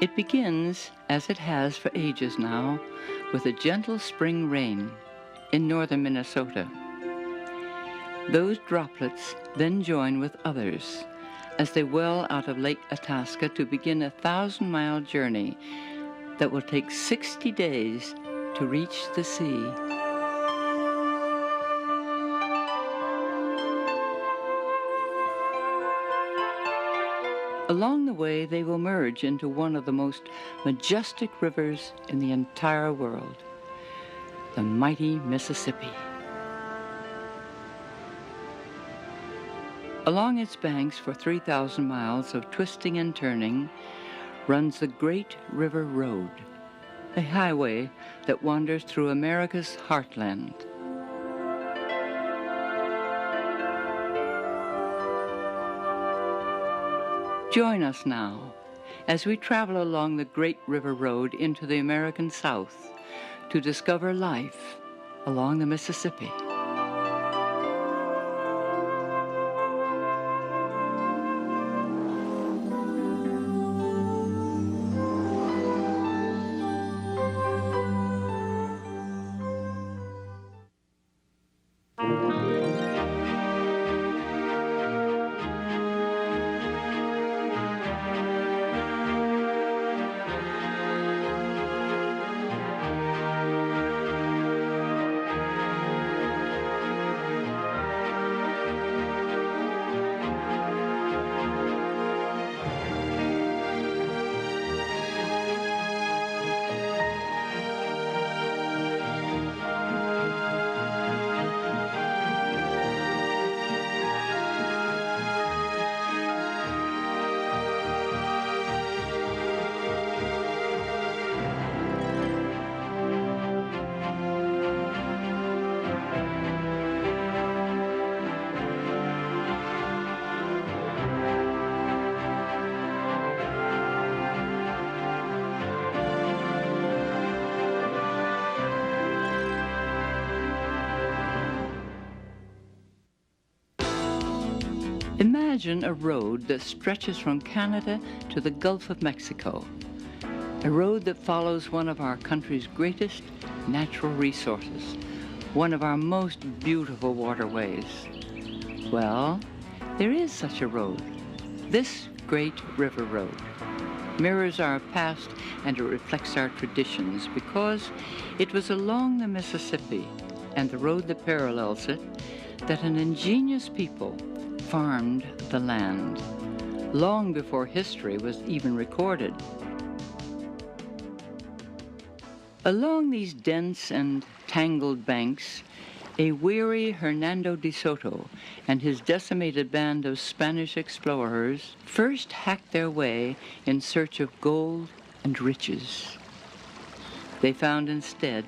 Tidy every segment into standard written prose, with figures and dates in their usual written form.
It begins, as it has for ages now, with a gentle spring rain in northern Minnesota. Those droplets then join with others as they well out of Lake Itasca to begin a 1,000-mile journey that will take 60 days to reach the sea. Along the way, they will merge into one of the most majestic rivers in the entire world, the mighty Mississippi. Along its banks for 3,000 miles of twisting and turning runs the Great River Road, a highway that wanders through America's heartland. Join us now as we travel along the Great River Road into the American South to discover life along the Mississippi. Imagine a road that stretches from Canada to the Gulf of Mexico, a road that follows one of our country's greatest natural resources, one of our most beautiful waterways. Well, there is such a road. This Great River Road mirrors our past and it reflects our traditions because it was along the Mississippi and the road that parallels it that an ingenious people farmed the land, long before history was even recorded. Along these dense and tangled banks, a weary Hernando de Soto and his decimated band of Spanish explorers first hacked their way in search of gold and riches. They found instead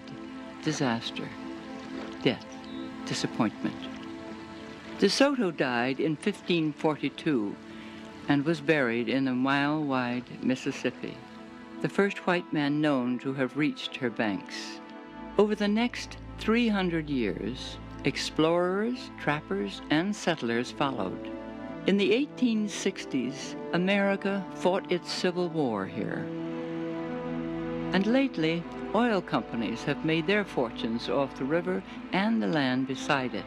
disaster, death, disappointment. De Soto died in 1542 and was buried in the mile-wide Mississippi, the first white man known to have reached her banks. Over the next 300 years, explorers, trappers, and settlers followed. In the 1860s, America fought its Civil War here. And lately, oil companies have made their fortunes off the river and the land beside it.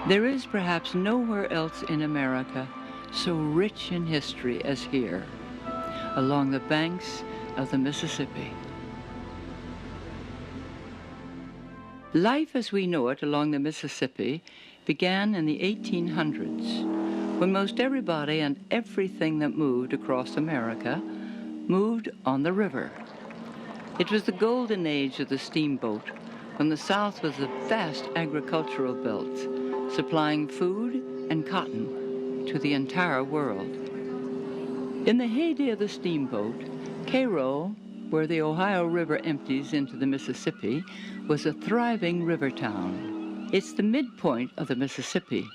There is perhaps nowhere else in America so rich in history as here, along the banks of the Mississippi. Life as we know it along the Mississippi began in the 1800s, when most everybody and everything that moved across America moved on the river. It was the golden age of the steamboat, when the South was a vast agricultural belt, supplying food and cotton to the entire world. In the heyday of the steamboat, Cairo, where the Ohio River empties into the Mississippi, was a thriving river town. It's the midpoint of the Mississippi,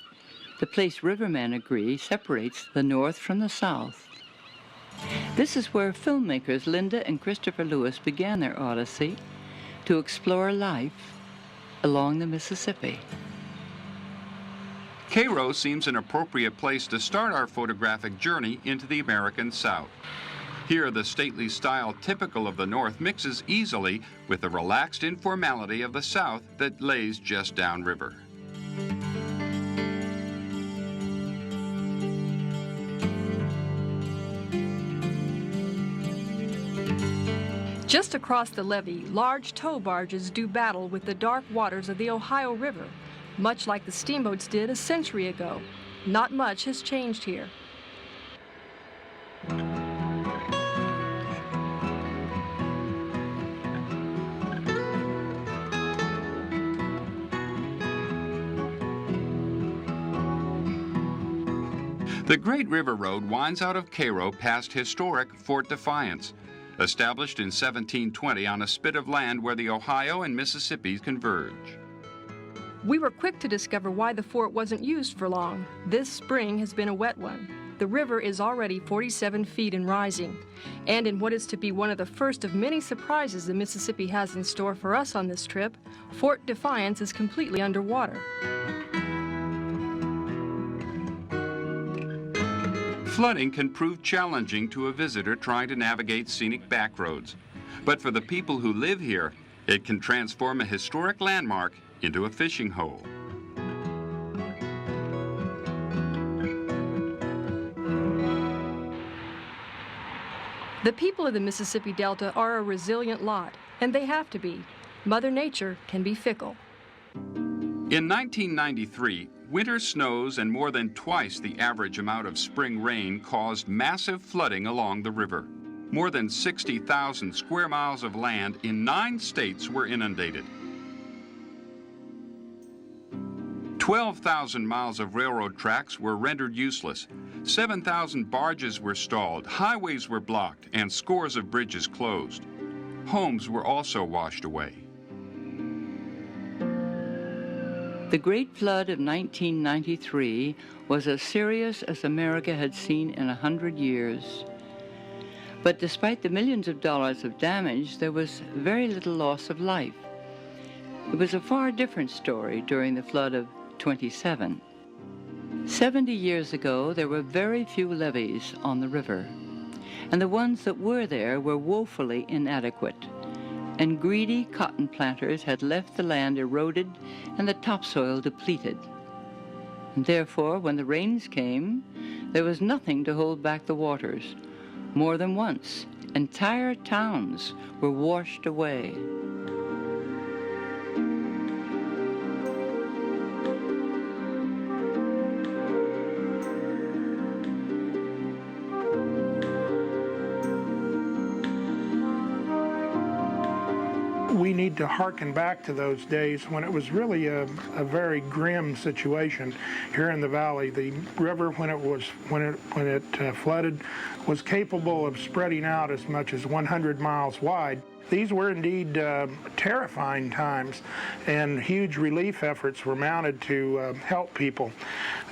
the place rivermen agree separates the North from the South. This is where filmmakers Linda and Christopher Lewis began their odyssey to explore life along the Mississippi. Cairo seems an appropriate place to start our photographic journey into the American South. Here, the stately style typical of the North mixes easily with the relaxed informality of the South that lays just downriver. Just across the levee, large tow barges do battle with the dark waters of the Ohio River, much like the steamboats did a century ago. Not much has changed here. The Great River Road winds out of Cairo past historic Fort Defiance, established in 1720 on a spit of land where the Ohio and Mississippi converge. We were quick to discover why the fort wasn't used for long. This spring has been a wet one. The river is already 47 feet and rising, and in what is to be one of the first of many surprises the Mississippi has in store for us on this trip, Fort Defiance is completely underwater. Flooding can prove challenging to a visitor trying to navigate scenic back roads. But for the people who live here, it can transform a historic landmark into a fishing hole. The people of the Mississippi Delta are a resilient lot, and they have to be. Mother Nature can be fickle. In 1993, winter snows and more than twice the average amount of spring rain caused massive flooding along the river. More than 60,000 square miles of land in 9 states were inundated. 12,000 miles of railroad tracks were rendered useless. 7,000 barges were stalled, highways were blocked, and scores of bridges closed. Homes were also washed away. The Great Flood of 1993 was as serious as America had seen in 100 years. But despite the millions of dollars of damage, there was very little loss of life. It was a far different story during the flood of '27. 70 years ago, there were very few levees on the river, and the ones that were there were woefully inadequate. And greedy cotton planters had left the land eroded and the topsoil depleted. And therefore, when the rains came, there was nothing to hold back the waters. More than once, entire towns were washed away. We need to hearken back to those days when it was really a very grim situation here in the valley. The river, when it flooded, was capable of spreading out as much as 100 miles wide. These were indeed terrifying times, and huge relief efforts were mounted to help people.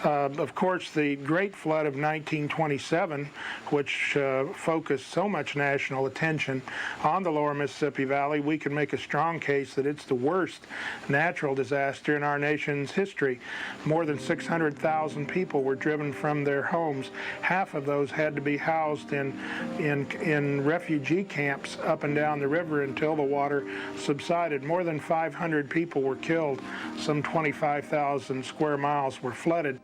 Of course, the Great Flood of 1927, which focused so much national attention on the lower Mississippi Valley, we can make a strong case that it's the worst natural disaster in our nation's history. More than 600,000 people were driven from their homes. Half of those had to be housed in refugee camps up and down the river until the water subsided. More than 500 people were killed. Some 25,000 square miles were flooded.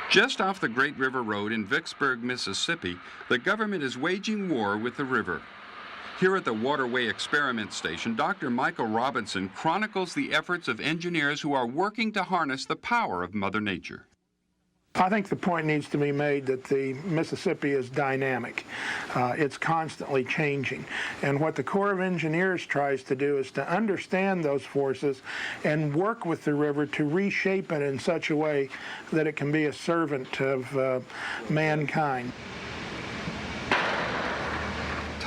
Just off the Great River Road in Vicksburg, Mississippi, the government is waging war with the river. Here at the Waterway Experiment Station, Dr. Michael Robinson chronicles the efforts of engineers who are working to harness the power of Mother Nature. I think the point needs to be made that the Mississippi is dynamic. It's constantly changing. And what the Corps of Engineers tries to do is to understand those forces and work with the river to reshape it in such a way that it can be a servant of mankind.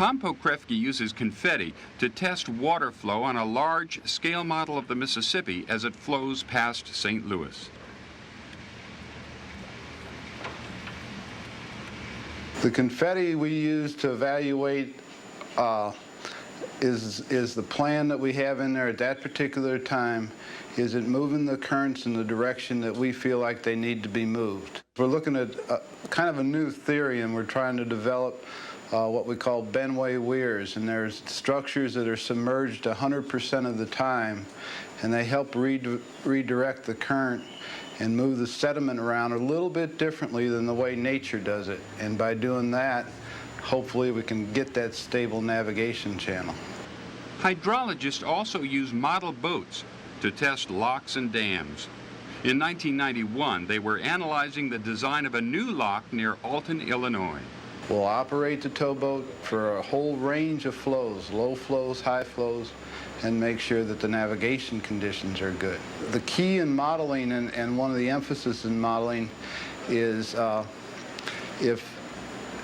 Tom Pokrefke uses confetti to test water flow on a large scale model of the Mississippi as it flows past St. Louis. The confetti we use to evaluate is the plan that we have in there at that particular time. Is it moving the currents in the direction that we feel like they need to be moved? We're looking at kind of a new theory, and we're trying to develop what we call Benway weirs, and there's structures that are submerged 100% of the time, and they help redirect the current and move the sediment around a little bit differently than the way nature does it. And by doing that, hopefully we can get that stable navigation channel. Hydrologists also use model boats to test locks and dams. In 1991, they were analyzing the design of a new lock near Alton, Illinois. We'll operate the towboat for a whole range of flows, low flows, high flows, and make sure that the navigation conditions are good. The key in modeling, and one of the emphasis in modeling, is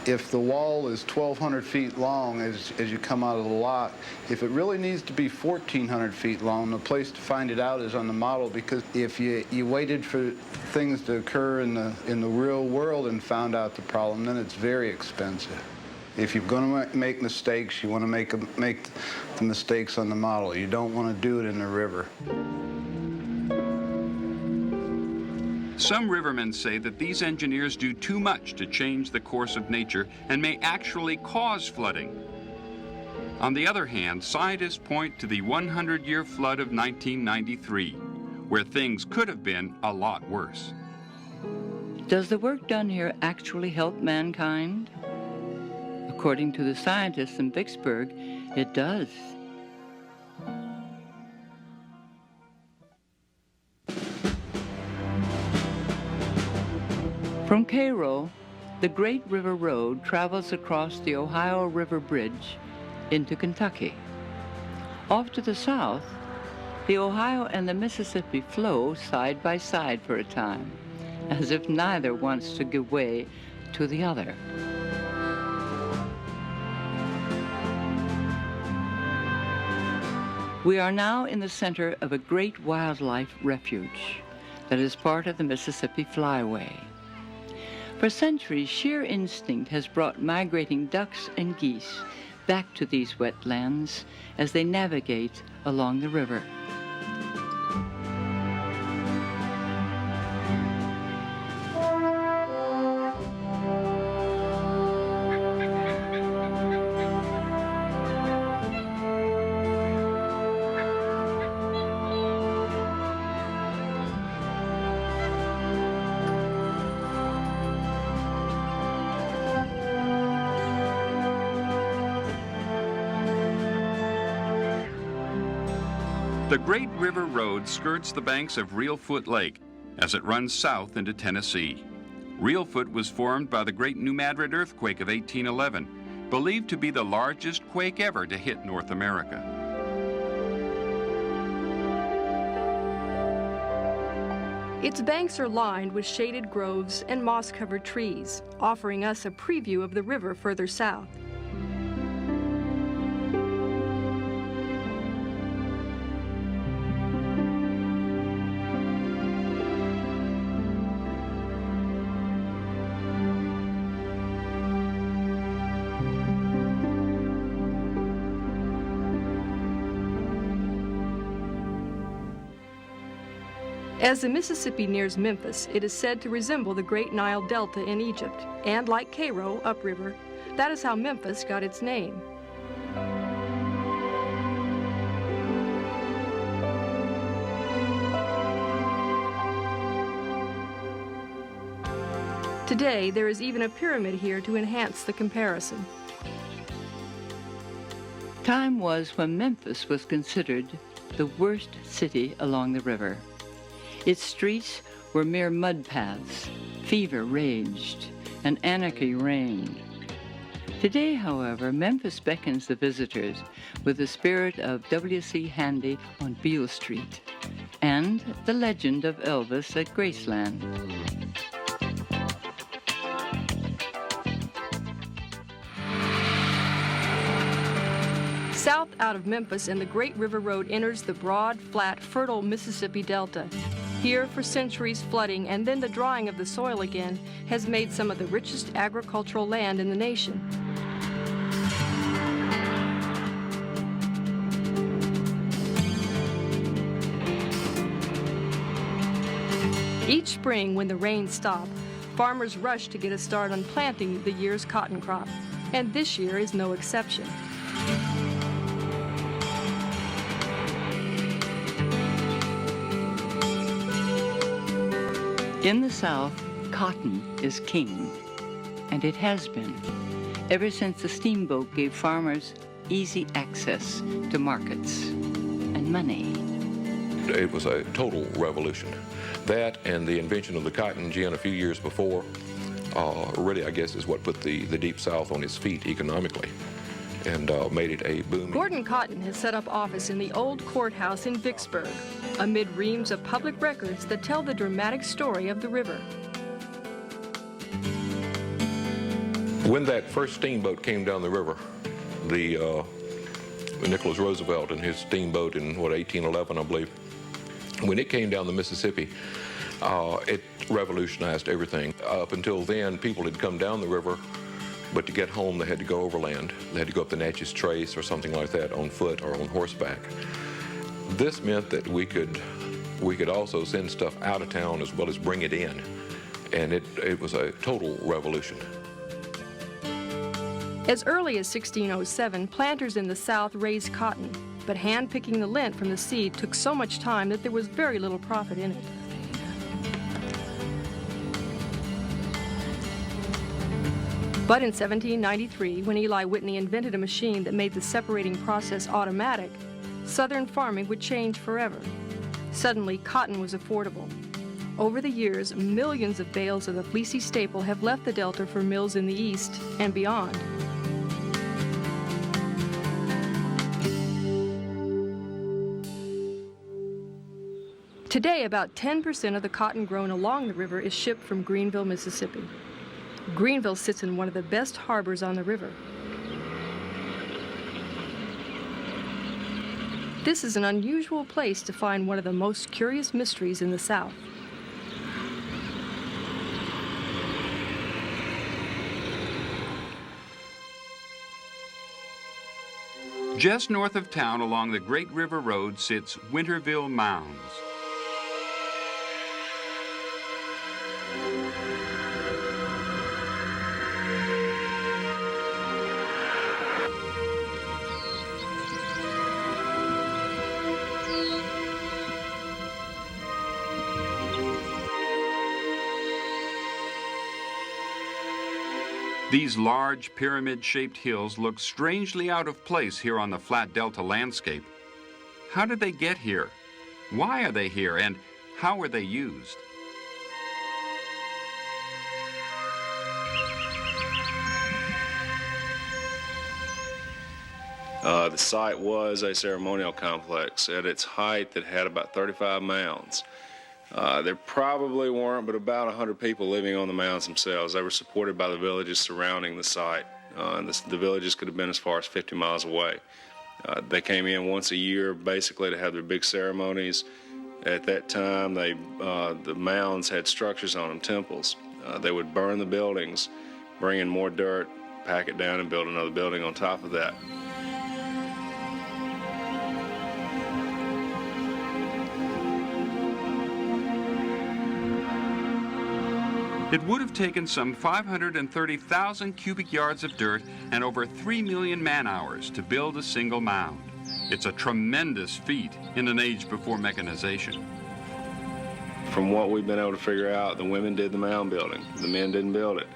if the wall is 1,200 feet long as you come out of the lock, if it really needs to be 1,400 feet long, the place to find it out is on the model, because if you waited for things to occur in the real world and found out the problem, then it's very expensive. If you're going to make mistakes, you want to make the mistakes on the model. You don't want to do it in the river. Some rivermen say that these engineers do too much to change the course of nature and may actually cause flooding. On the other hand, scientists point to the 100-year flood of 1993, where things could have been a lot worse. Does the work done here actually help mankind? According to the scientists in Vicksburg, it does. From Cairo, the Great River Road travels across the Ohio River Bridge into Kentucky. Off to the south, the Ohio and the Mississippi flow side by side for a time, as if neither wants to give way to the other. We are now in the center of a great wildlife refuge that is part of the Mississippi Flyway. For centuries, sheer instinct has brought migrating ducks and geese back to these wetlands as they navigate along the river. The Great River Road skirts the banks of Reelfoot Lake as it runs south into Tennessee. Reelfoot was formed by the Great New Madrid earthquake of 1811, believed to be the largest quake ever to hit North America. Its banks are lined with shaded groves and moss-covered trees, offering us a preview of the river further south. As the Mississippi nears Memphis, it is said to resemble the Great Nile Delta in Egypt, and like Cairo, upriver, that is how Memphis got its name. Today, there is even a pyramid here to enhance the comparison. Time was when Memphis was considered the worst city along the river. Its streets were mere mud paths, fever raged, and anarchy reigned. Today, however, Memphis beckons the visitors with the spirit of W.C. Handy on Beale Street and the legend of Elvis at Graceland. South out of Memphis and the Great River Road enters the broad, flat, fertile Mississippi Delta. Here, for centuries, flooding and then the drying of the soil again has made some of the richest agricultural land in the nation. Each spring, when the rains stop, farmers rush to get a start on planting the year's cotton crop, and this year is no exception. In the South, cotton is king, and it has been, ever since the steamboat gave farmers easy access to markets and money. It was a total revolution. That and the invention of the cotton gin a few years before really, I guess, is what put the Deep South on its feet economically and made it a booming. Gordon Cotton has set up office in the old courthouse in Vicksburg, amid reams of public records that tell the dramatic story of the river. When that first steamboat came down the river, the Nicholas Roosevelt and his steamboat in, 1811, I believe, when it came down the Mississippi, it revolutionized everything. Up until then, people had come down the river, but to get home, they had to go overland. They had to go up the Natchez Trace or something like that on foot or on horseback. This meant that we could also send stuff out of town as well as bring it in, and it was a total revolution. As early as 1607, planters in the South raised cotton, but hand-picking the lint from the seed took so much time that there was very little profit in it. But in 1793, when Eli Whitney invented a machine that made the separating process automatic, Southern farming would change forever. Suddenly, cotton was affordable. Over the years, millions of bales of the fleecy staple have left the Delta for mills in the East and beyond. Today, about 10% of the cotton grown along the river is shipped from Greenville, Mississippi. Greenville sits in one of the best harbors on the river. This is an unusual place to find one of the most curious mysteries in the South. Just north of town along the Great River Road sits Winterville Mounds. These large pyramid-shaped hills look strangely out of place here on the flat delta landscape. How did they get here? Why are they here, and how were they used? The site was a ceremonial complex. At its height, it had about 35 mounds. There probably weren't but about 100 people living on the mounds themselves. They were supported by the villages surrounding the site, and the villages could have been as far as 50 miles away. They came in once a year, basically, to have their big ceremonies. At that time, the mounds had structures on them, temples. They would burn the buildings, bring in more dirt, pack it down, and build another building on top of that. It would have taken some 530,000 cubic yards of dirt and over 3 million man-hours to build a single mound. It's a tremendous feat in an age before mechanization. From what we've been able to figure out, the women did the mound building. The men didn't build it.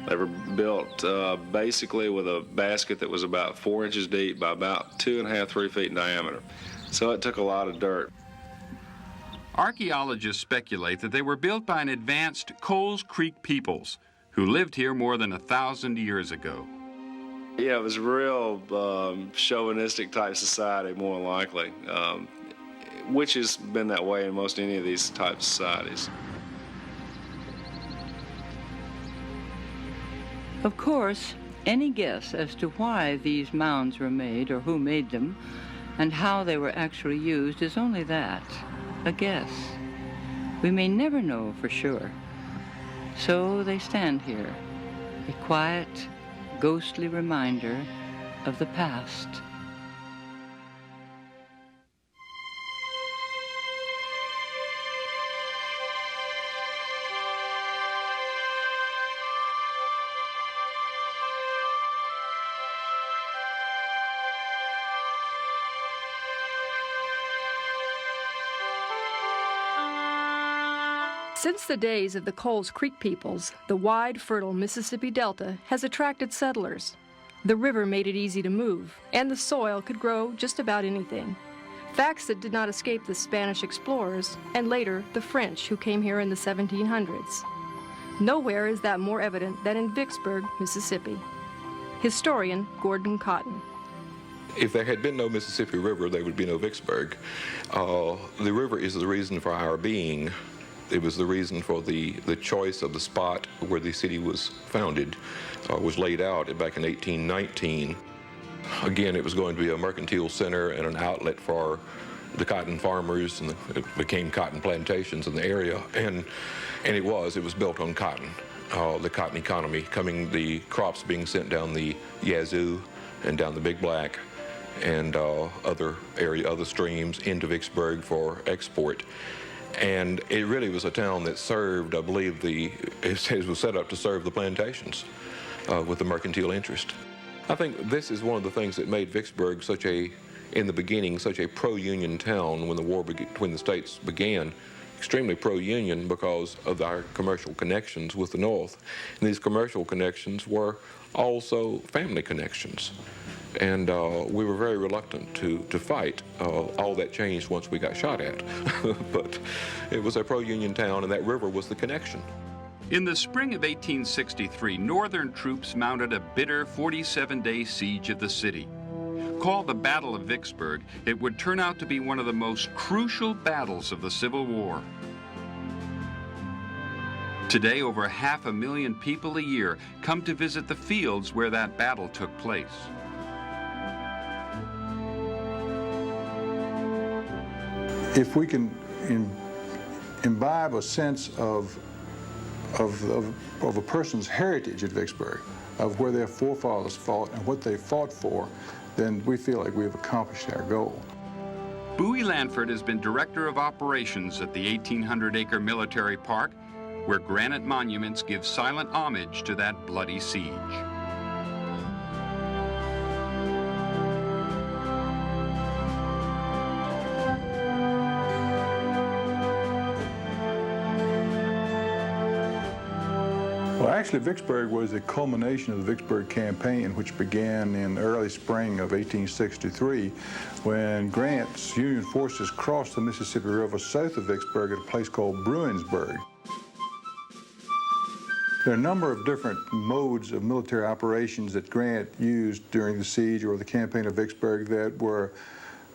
They were built basically with a basket that was about 4 inches deep by about 2.5, 3 feet in diameter. So it took a lot of dirt. Archaeologists speculate that they were built by an advanced Coles Creek peoples who lived here more than 1,000 years ago. Yeah, it was a real chauvinistic type society, more likely, which has been that way in most any of these type societies. Of course, Any guess as to why these mounds were made or who made them and how they were actually used is only that, a guess. We may never know for sure. So they stand here, a quiet, ghostly reminder of the past. Since the days of the Coles Creek peoples, the wide, fertile Mississippi Delta has attracted settlers. The river made it easy to move, and the soil could grow just about anything. Facts that did not escape the Spanish explorers, and later the French who came here in the 1700s. Nowhere is that more evident than in Vicksburg, Mississippi. Historian Gordon Cotton. If there had been no Mississippi River, there would be no Vicksburg. The river is the reason for our being. It was the reason for the choice of the spot where the city was founded, was laid out back in 1819. Again, it was going to be a mercantile center and an outlet for the cotton farmers, and it became cotton plantations in the area, and it was built on cotton, the cotton economy, the crops being sent down the Yazoo and down the Big Black and other streams into Vicksburg for export. And it really was a town that served, I believe, it was set up to serve the plantations with the mercantile interest. I think this is one of the things that made Vicksburg in the beginning, such a pro-Union town when the war between the states began, extremely pro-Union because of our commercial connections with the North. And these commercial connections were also family connections. And we were very reluctant to fight. All that changed once we got shot at. But it was a pro-Union town, and that river was the connection. In the spring of 1863, Northern troops mounted a bitter 47-day siege of the city. Called the Battle of Vicksburg, it would turn out to be one of the most crucial battles of the Civil War. Today, over 500,000 people a year come to visit the fields where that battle took place. If we can imbibe a sense of a person's heritage at Vicksburg, of where their forefathers fought and what they fought for, then we feel like we've accomplished our goal. Bowie Lanford has been director of operations at the 1,800-acre military park, where granite monuments give silent homage to that bloody siege. Well, actually, Vicksburg was the culmination of the Vicksburg campaign, which began in early spring of 1863, when Grant's Union forces crossed the Mississippi River south of Vicksburg at a place called Bruinsburg. There are a number of different modes of military operations that Grant used during the siege or the campaign of Vicksburg that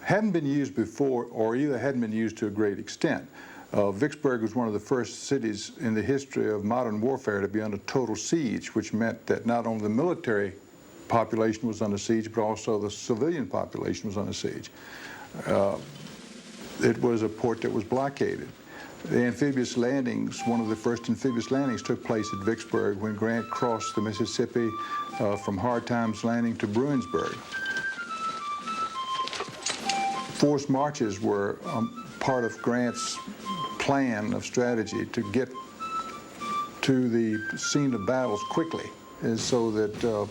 hadn't been used before, or either hadn't been used to a great extent. Vicksburg was one of the first cities in the history of modern warfare to be under total siege, which meant that not only the military population was under siege, but also the civilian population was under siege. It was a port that was blockaded. The amphibious landings, one of the first amphibious landings took place at Vicksburg when Grant crossed the Mississippi from Hard Times Landing to Bruinsburg. Forced marches were part of Grant's plan of strategy to get to the scene of battles quickly, so that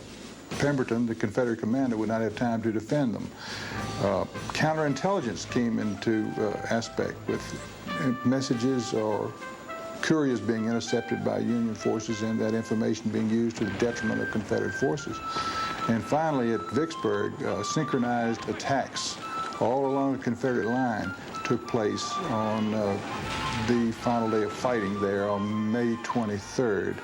Pemberton, the Confederate commander, would not have time to defend them. Counterintelligence came into aspect with messages or couriers being intercepted by Union forces and that information being used to the detriment of Confederate forces. And finally, at Vicksburg, synchronized attacks all along the Confederate line took place on the final day of fighting there on May 23rd.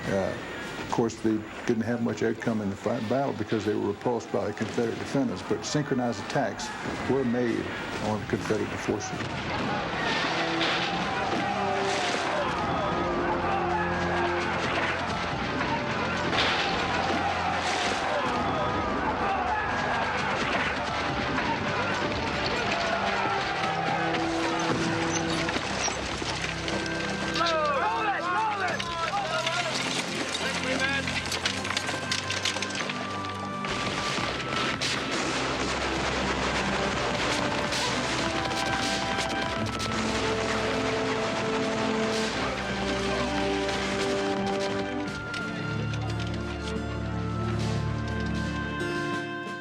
Of course, they didn't have much outcome in the battle because they were repulsed by the Confederate defenders, but synchronized attacks were made on the Confederate forces.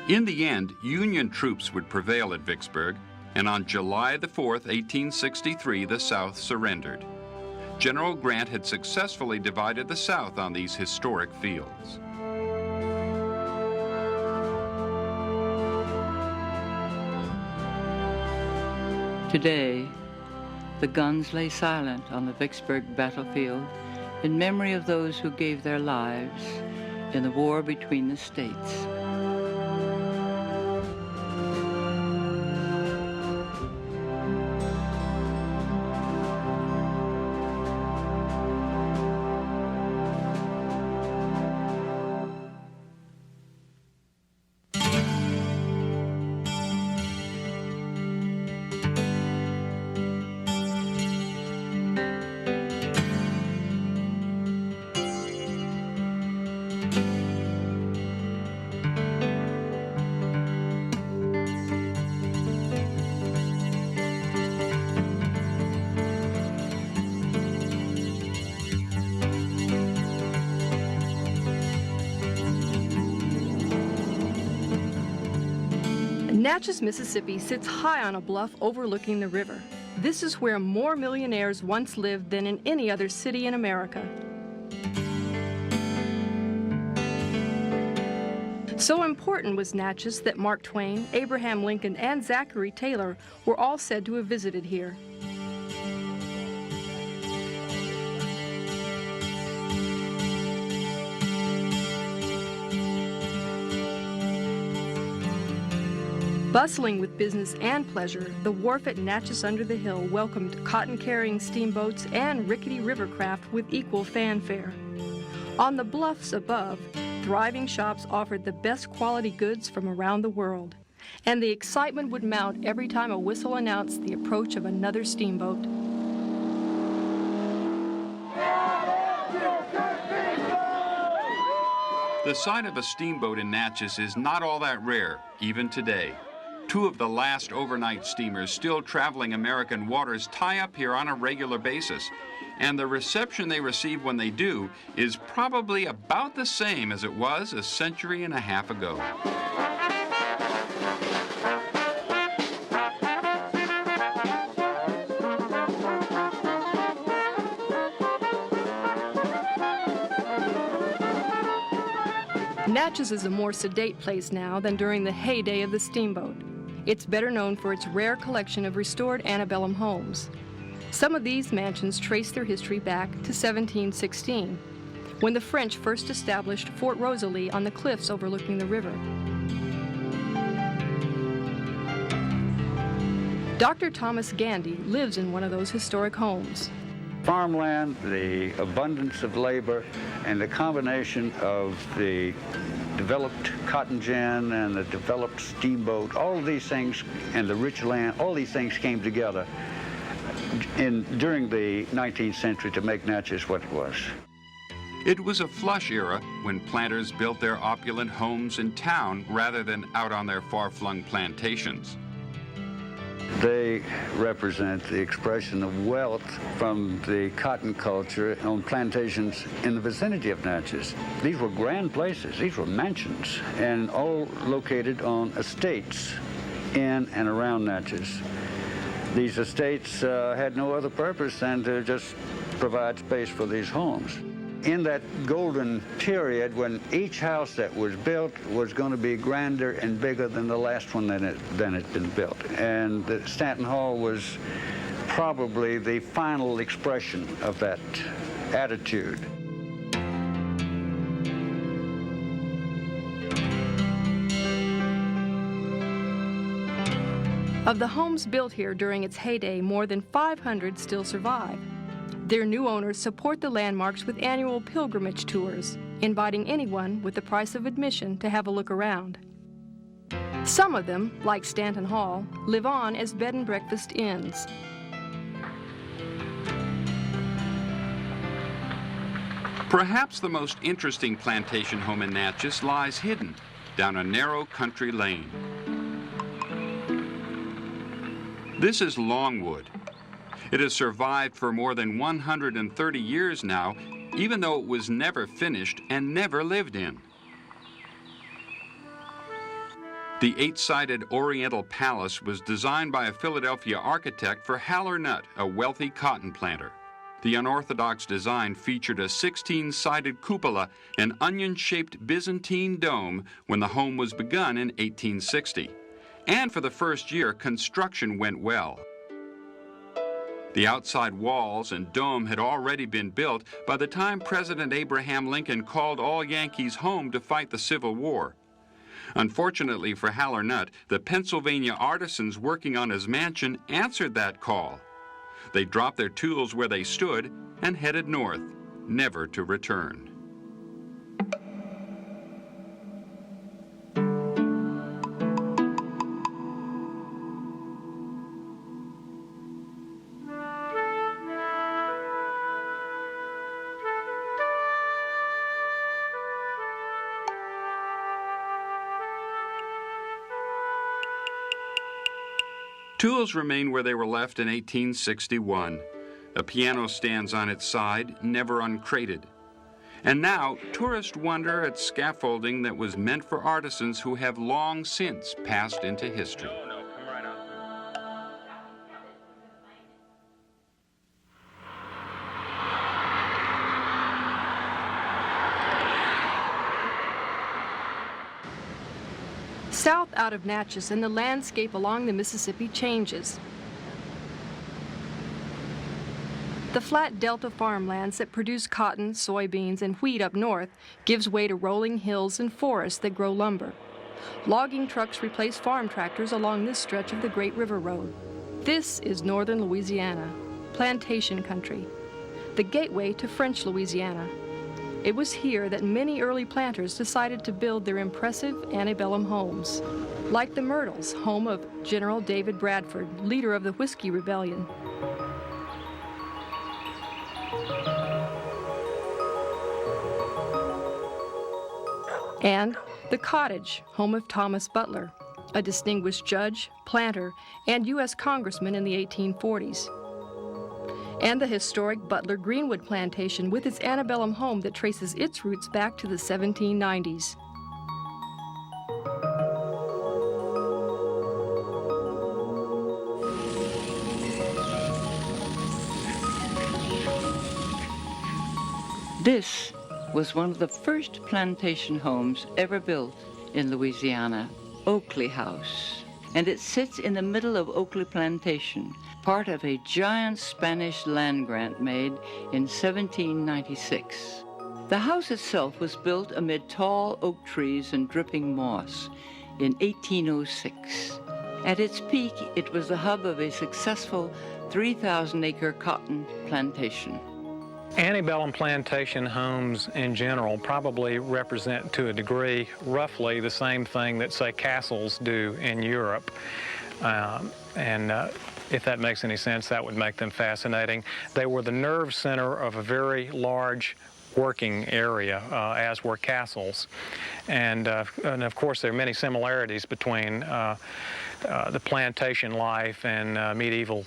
In the end, Union troops would prevail at Vicksburg, and on July the 4th, 1863, the South surrendered. General Grant had successfully divided the South on these historic fields. Today, the guns lay silent on the Vicksburg battlefield in memory of those who gave their lives in the war between the states. Natchez, Mississippi sits high on a bluff overlooking the river. This is where more millionaires once lived than in any other city in America. So important was Natchez that Mark Twain, Abraham Lincoln, and Zachary Taylor were all said to have visited here. Bustling with business and pleasure, the wharf at Natchez under the Hill welcomed cotton-carrying steamboats and rickety river craft with equal fanfare. On the bluffs above, thriving shops offered the best quality goods from around the world, and the excitement would mount every time a whistle announced the approach of another steamboat. The sight of a steamboat in Natchez is not all that rare, even today. Two of the last overnight steamers still traveling American waters tie up here on a regular basis, and the reception they receive when they do is probably about the same as it was a century and a half ago. Natchez is a more sedate place now than during the heyday of the steamboat. It's better known for its rare collection of restored antebellum homes. Some of these mansions trace their history back to 1716, when the French first established Fort Rosalie on the cliffs overlooking the river. Dr. Thomas Gandy lives in one of those historic homes. Farmland, the abundance of labor, and the combination of the developed cotton gin and the developed steamboat, all of these things, and the rich land, all these things came together during the 19th century to make Natchez what it was. It was a flush era when planters built their opulent homes in town rather than out on their far-flung plantations. They represent the expression of wealth from the cotton culture on plantations in the vicinity of Natchez. These were grand places. These were mansions, and all located on estates in and around Natchez. These estates had no other purpose than to just provide space for these homes. In that golden period when each house that was built was going to be grander and bigger than the last one that had been built. And the Stanton Hall was probably the final expression of that attitude. Of the homes built here during its heyday, more than 500 still survive. Their new owners support the landmarks with annual pilgrimage tours, inviting anyone with the price of admission to have a look around. Some of them, like Stanton Hall, live on as bed and breakfast inns. Perhaps the most interesting plantation home in Natchez lies hidden down a narrow country lane. This is Longwood. It has survived for more than 130 years now, even though it was never finished and never lived in. The 8-sided Oriental Palace was designed by a Philadelphia architect for Haller Nutt, a wealthy cotton planter. The unorthodox design featured a 16-sided cupola and onion-shaped Byzantine dome when the home was begun in 1860. And for the first year, construction went well. The outside walls and dome had already been built by the time President Abraham Lincoln called all Yankees home to fight the Civil War. Unfortunately for Haller Nutt, the Pennsylvania artisans working on his mansion answered that call. They dropped their tools where they stood and headed north, never to return. Tools remain where they were left in 1861. A piano stands on its side, never uncrated. And now, tourists wonder at scaffolding that was meant for artisans who have long since passed into history. South out of Natchez, and the landscape along the Mississippi changes. The flat delta farmlands that produce cotton, soybeans, and wheat up north gives way to rolling hills and forests that grow lumber. Logging trucks replace farm tractors along this stretch of the Great River Road. This is northern Louisiana, plantation country, the gateway to French Louisiana. It was here that many early planters decided to build their impressive antebellum homes, like the Myrtles, home of General David Bradford, leader of the Whiskey Rebellion. And the Cottage, home of Thomas Butler, a distinguished judge, planter, and U.S. congressman in the 1840s. And the historic Butler Greenwood Plantation with its antebellum home that traces its roots back to the 1790s. This was one of the first plantation homes ever built in Louisiana, Oakley House. And it sits in the middle of Oakley Plantation, part of a giant Spanish land grant made in 1796. The house itself was built amid tall oak trees and dripping moss in 1806. At its peak, it was the hub of a successful 3,000-acre cotton plantation. Antebellum plantation homes in general probably represent to a degree roughly the same thing that, say, castles do in Europe. If that makes any sense, that would make them fascinating. They were the nerve center of a very large working area, as were castles. And of course, there are many similarities between the plantation life and medieval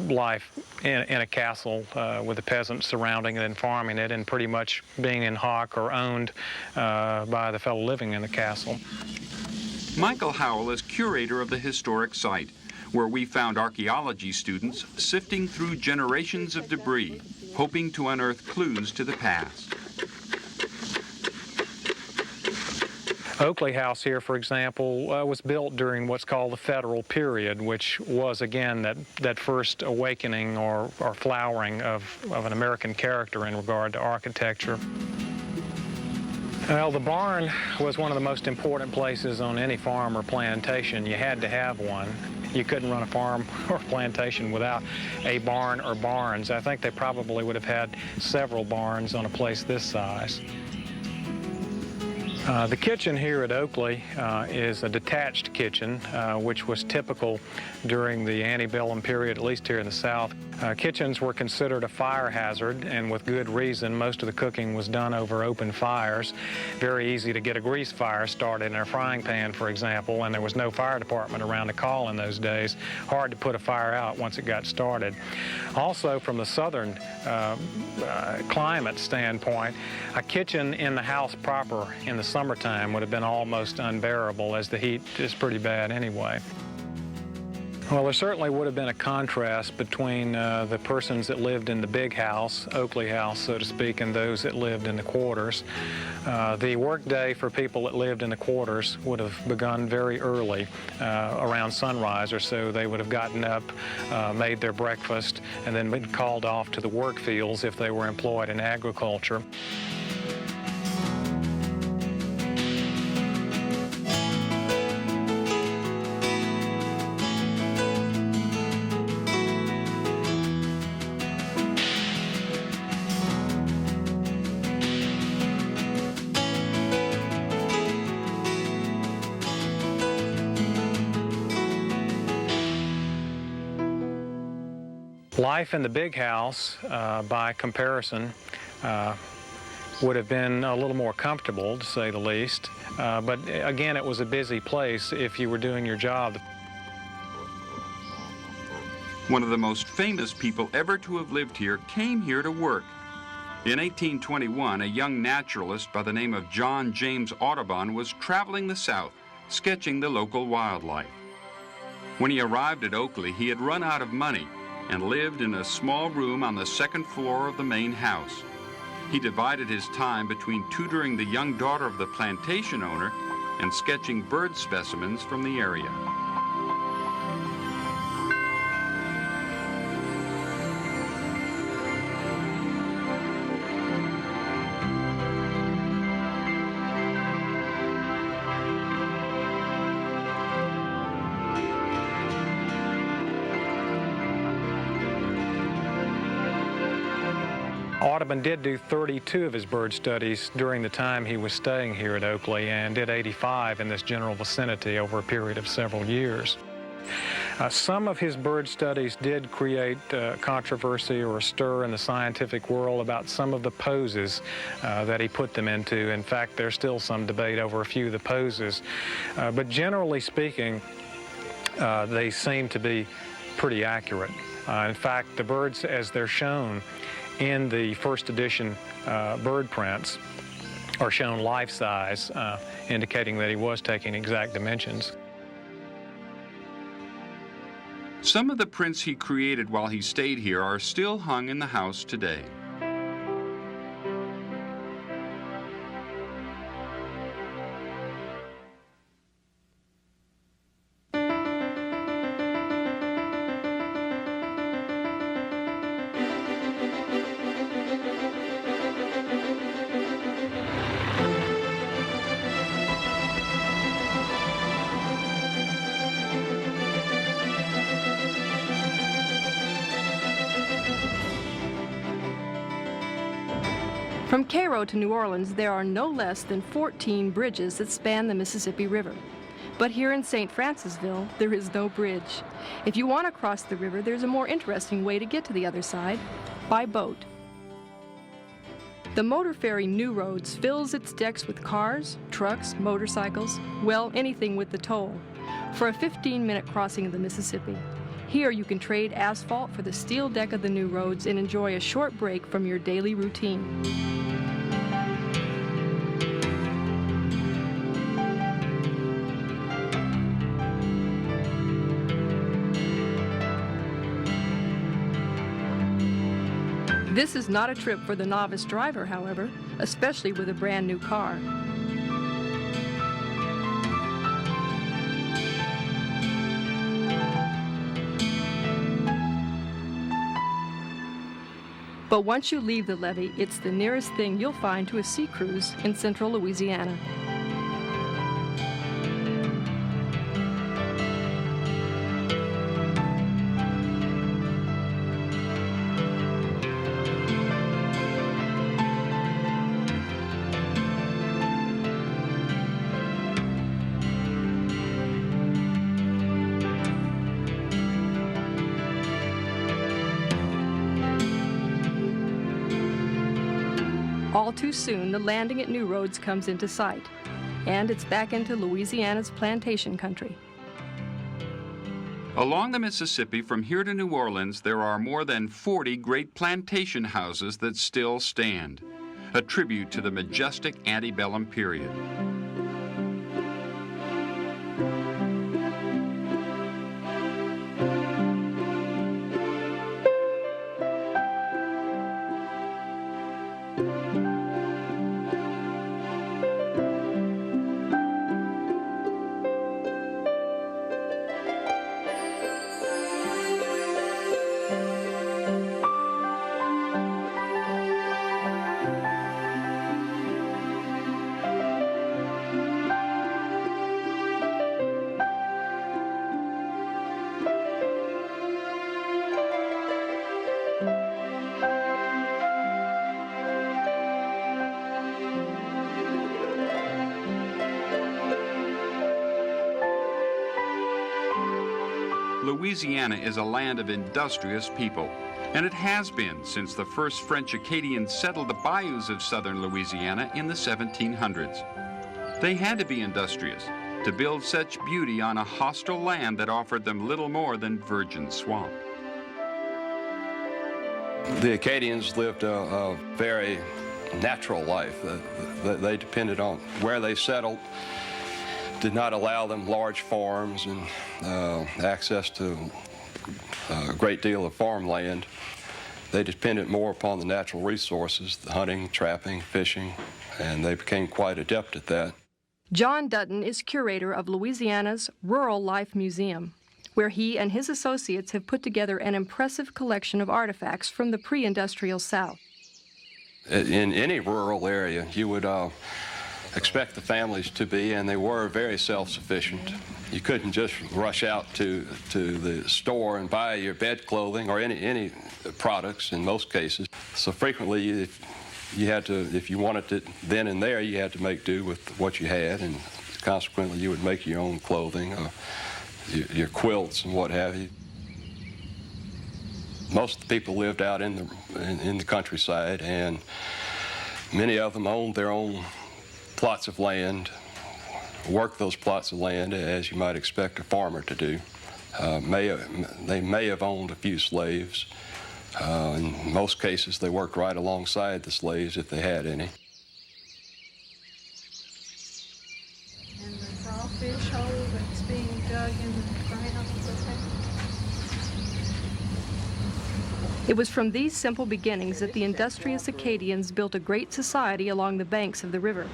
life in a castle with the peasants surrounding it and farming it and pretty much being in hock or owned by the fellow living in the castle. Michael Howell is curator of the historic site, where we found archaeology students sifting through generations of debris, hoping to unearth clues to the past. Oakley House here, for example, was built during what's called the Federal period, which was, again, that first awakening or flowering of an American character in regard to architecture. Well, the barn was one of the most important places on any farm or plantation. You had to have one. You couldn't run a farm or plantation without a barn or barns. I think they probably would have had several barns on a place this size. The kitchen here at Oakley is a detached kitchen, which was typical during the antebellum period, at least here in the South. Kitchens were considered a fire hazard, and with good reason. Most of the cooking was done over open fires. Very easy to get a grease fire started in a frying pan, for example, and there was no fire department around to call in those days. Hard to put a fire out once it got started. Also, from the southern climate standpoint, a kitchen in the house proper in the summertime would have been almost unbearable, as the heat is pretty bad anyway. Well, there certainly would have been a contrast between the persons that lived in the big house, Oakley House, so to speak, and those that lived in the quarters. The workday for people that lived in the quarters would have begun very early, around sunrise or so. They would have gotten up, made their breakfast, and then been called off to the work fields if they were employed in agriculture. Life in the big house, by comparison, would have been a little more comfortable, to say the least. But again, it was a busy place if you were doing your job. One of the most famous people ever to have lived here came here to work. In 1821, a young naturalist by the name of John James Audubon was traveling the South, sketching the local wildlife. When he arrived at Oakley, he had run out of money and lived in a small room on the second floor of the main house. He divided his time between tutoring the young daughter of the plantation owner and sketching bird specimens from the area. Audubon did do 32 of his bird studies during the time he was staying here at Oakley, and did 85 in this general vicinity over a period of several years. Some of his bird studies did create controversy or a stir in the scientific world about some of the poses that he put them into. In fact, there's still some debate over a few of the poses. But generally speaking, they seem to be pretty accurate. In fact, the birds as they're shown in the first edition bird prints are shown life-size, indicating that he was taking exact dimensions. Some of the prints he created while he stayed here are still hung in the house today. From Cairo to New Orleans, there are no less than 14 bridges that span the Mississippi River. But here in St. Francisville, there is no bridge. If you want to cross the river, there's a more interesting way to get to the other side, by boat. The motor ferry New Roads fills its decks with cars, trucks, motorcycles, well, anything with the toll, for a 15-minute crossing of the Mississippi. Here you can trade asphalt for the steel deck of the New Roads and enjoy a short break from your daily routine. This is not a trip for the novice driver, however, especially with a brand new car. But once you leave the levee, it's the nearest thing you'll find to a sea cruise in central Louisiana. All too soon, the landing at New Roads comes into sight, and it's back into Louisiana's plantation country. Along the Mississippi from here to New Orleans, there are more than 40 great plantation houses that still stand. a tribute to the majestic antebellum period. Louisiana is a land of industrious people, and it has been since the first French Acadians settled the bayous of southern Louisiana in the 1700s. They had to be industrious to build such beauty on a hostile land that offered them little more than virgin swamp. The Acadians lived a very natural life. They depended on where they settled. Did not allow them large farms and access to a great deal of farmland. They depended more upon the natural resources, the hunting, trapping, fishing, and they became quite adept at that. John Dutton is curator of Louisiana's Rural Life Museum, where he and his associates have put together an impressive collection of artifacts from the pre-industrial South. In any rural area, you would expect the families to be, and they were, very self-sufficient. You couldn't just rush out to the store and buy your bed clothing or any products in most cases. So frequently, if you wanted it then and there, you had to make do with what you had, and consequently, you would make your own clothing, your quilts and what have you. Most of the people lived out in the countryside, and many of them owned their own plots of land, worked those plots of land as you might expect a farmer to do. They may have owned a few slaves. In most cases, they worked right alongside the slaves if they had any. And the crawfish hole that's being dug in the ground, It was from these simple beginnings that the industrious Acadians built a great society along the banks of the river.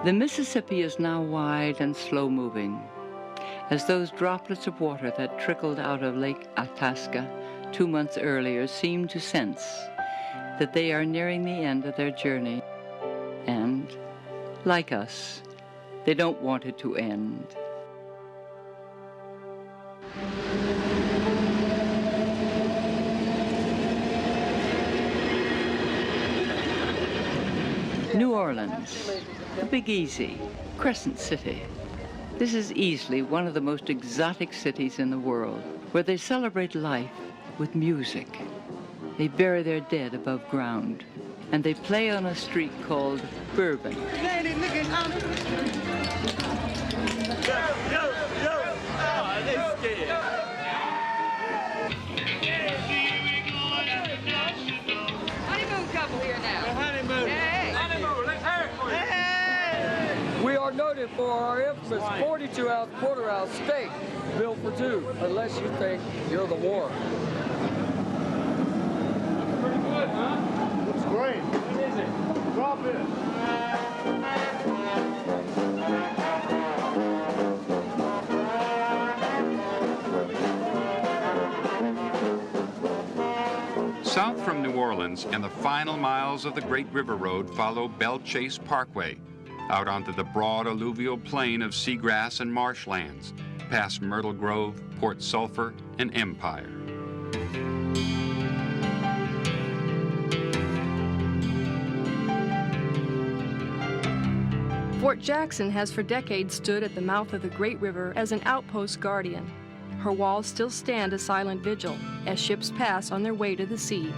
The Mississippi is now wide and slow-moving, as those droplets of water that trickled out of Lake Itasca 2 months earlier seem to sense that they are nearing the end of their journey. And, like us, they don't want it to end. New Orleans, the Big Easy, Crescent City. This is easily one of the most exotic cities in the world, where they celebrate life with music. They bury their dead above ground, and they play on a street called Bourbon. honeymoon couple here now. Honeymoon. Hey. Honeymoon. Let's hear it for you. We are noted for our infamous 42-ounce porterhouse steak, built for two, unless you think you're the war. Pretty good, huh? Looks great. What is it? Drop it. South from New Orleans and the final miles of the Great River Road follow Belle Chase Parkway, out onto the broad alluvial plain of seagrass and marshlands, past Myrtle Grove, Port Sulphur, and Empire. Fort Jackson has for decades stood at the mouth of the Great River as an outpost guardian. Her walls still stand a silent vigil as ships pass on their way to the sea.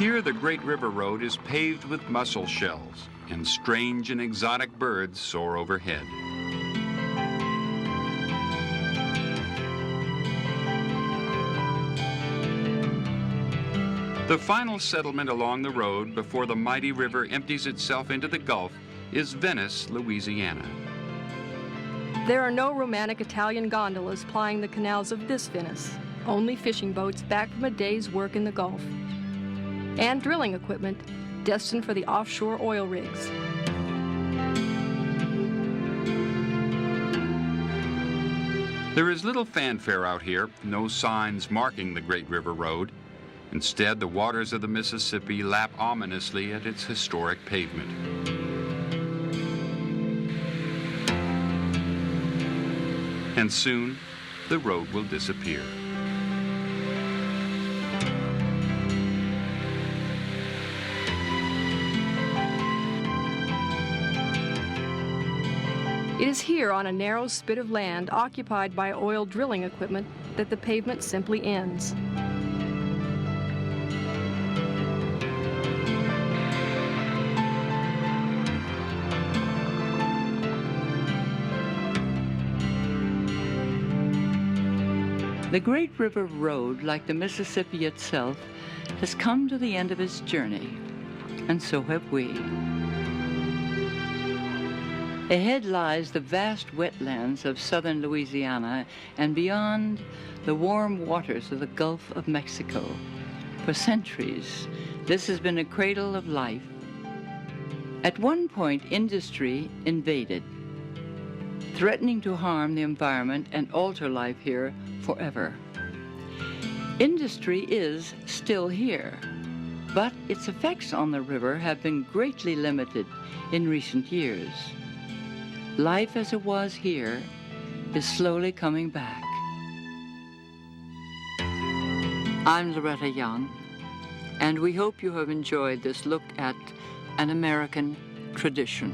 Here, the Great River Road is paved with mussel shells, and strange and exotic birds soar overhead. The final settlement along the road before the mighty river empties itself into the Gulf is Venice, Louisiana. There are no romantic Italian gondolas plying the canals of this Venice, only fishing boats back from a day's work in the Gulf, and drilling equipment destined for the offshore oil rigs. There is little fanfare out here, no signs marking the Great River Road. Instead, the waters of the Mississippi lap ominously at its historic pavement. And soon, the road will disappear. It is here on a narrow spit of land occupied by oil drilling equipment that the pavement simply ends. The Great River Road, like the Mississippi itself, has come to the end of its journey, and so have we. Ahead lies the vast wetlands of southern Louisiana, and beyond, the warm waters of the Gulf of Mexico. For centuries, this has been a cradle of life. At one point, industry invaded, threatening to harm the environment and alter life here forever. Industry is still here, but its effects on the river have been greatly limited in recent years. Life as it was here is slowly coming back. I'm Loretta Young, and we hope you have enjoyed this look at an American tradition.